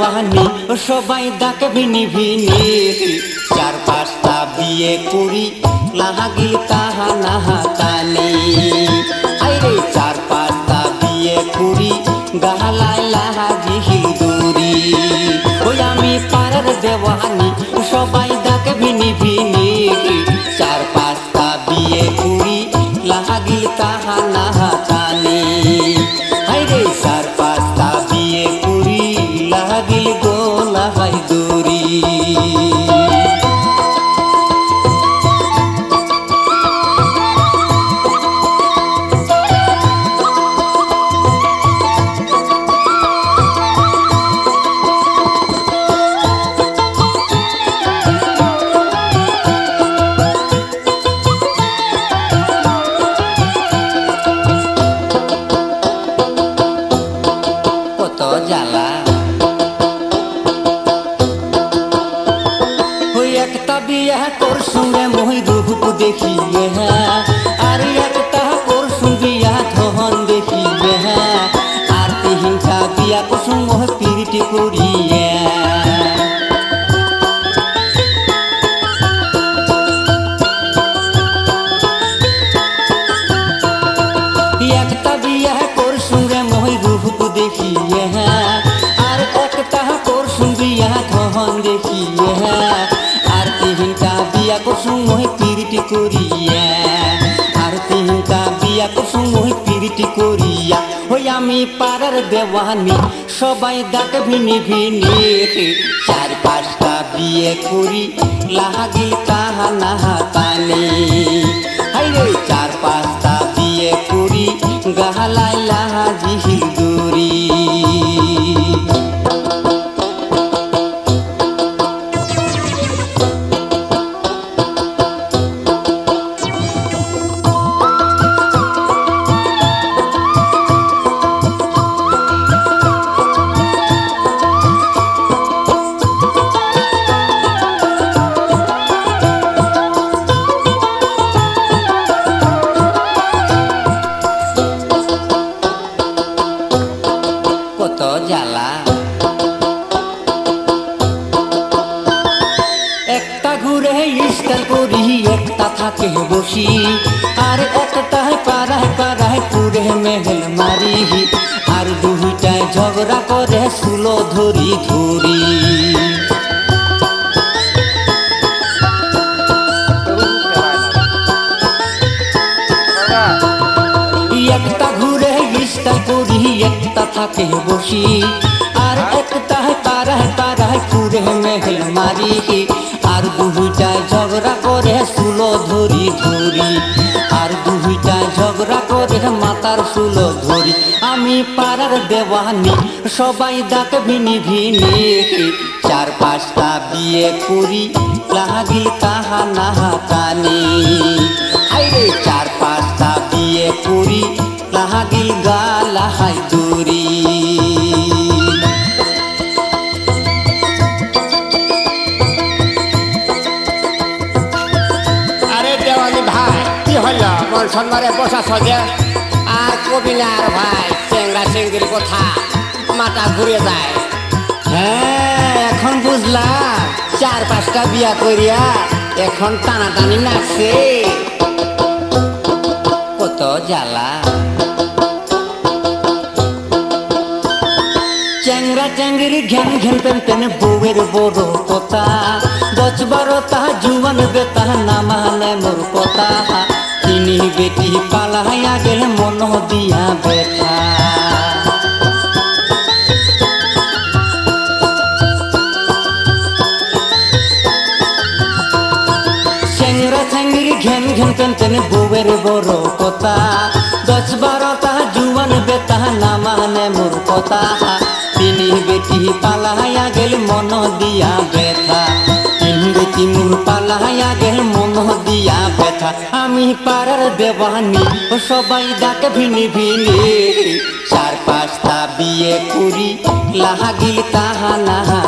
দেওয়ানি সবাই ডাকে ভিনি ভিনি চার পাঁচটা বিয়ে করি লাহাগিল তাহা নাহা কানি আইরে চার পাঁচটা বিয়ে করি গাহালাই লাহাগিল দূরি ওই আমি পাড়ার দেওয়ানি সবাই ডাকে ভিনি ভিনি চার পাঁচটা বিয়ে করি লাহাগিল তাহা নাহা কানি আইরে চার পাঁচটা বিয়ে করি লাহাগিল গো লাহাই দূরি জ্বালা ওই একটা বিয়া করছুম রে মই রূপ দেখিয়ে হ্যাঁ আর একটা করছুম বিয়া ধন দেখিয়ে হ্যাঁ আর তিনটা বিয়া করছুম মই পিরিটি করিয়ে একটা বিয়া করছুম রে মই রূপ দেখিয়ে হ্যাঁ আর একটা করছুম বিয়া ধন দেখিয়ে হ্যাঁ আর তিনটা বিয়া করছুম মই পিরিটি করিয়া আর তিনটা বিয়া করছুম মই পিরিটি করিয়া ওই আমি পাড়ার দেওয়ানি সবাই ডাকে ভিনি ভিনি চার পাঁচটা বিয়ে করি লাহাগিল তাহা নাহা কানি হাইরে চার পাঁচটা বিয়ে করি গাহালাই লাহাগিল দূরি জ্বালা একটা ঘুরে স্টাইল করি একটা থাকে বসি আর একটা পাড়ায় পাড়ায় পুরে মেহেল মারি আর দুইটায় ঝগড়া করে সুলো ধরি ধরি একটা ঘুরে স্টাইল করি একটা থাকে বসি আর একটা পাড়ায় পাড়ায় পুরে মেহেল মারি আর দুইটায় ঝগড়া করে সুলো ধরি ধরি আর দুইটায় ঝগড়া করে মাতার সুলো ধরি আমি পাড়ার দেওয়ানি সবাই ডাকে ভিনি ভিনি চার পাঁচটা বিয়ে করি লাহাগিল তাহা নাহা কানি আইরে চার পাঁচটা বিয়ে করি লাহাগিল গা লাহাই দূরি আরে দেওয়ানি ভাই কি হলো মন সম্মানে বসা সজে আর কবি না আর ভাই চেংড়া চেঙ্গির কথা মাথা ঘুরে যায় হ্যাঁ এখন বুঝলাম চার পাঁচটা বিয়া করিয়া এখন টানাটানি নাচছে কত জ্বালা চ্যাংরা চ্যাংরি ঘ্যান ঘ্যান পেন পেন বউয়ের বড় কথা 10-12টা জুয়ান বেতা না মানে মোর কথা তিনি বেটি পালাইয়া গেল মন দিয়া ব্যথা চ্যাংরা চ্যাংরি ঘ্যান ঘ্যান পেন পেন বউয়ের বড় কথা 10-12টা জুয়ান বেতা না মানে মোর কথা তিনি বেটি পালাইয়া গেল মন দিয়া ব্যথা তিন বেটি মোর পালাইয়া গেল মন দিয়া ব্যথা আমি পাড়ার দেওয়ানি সবাই ডাকে ভিনি ভিনি চার পাঁচটা বিয়ে করি লাহাগিল তাহা নাহা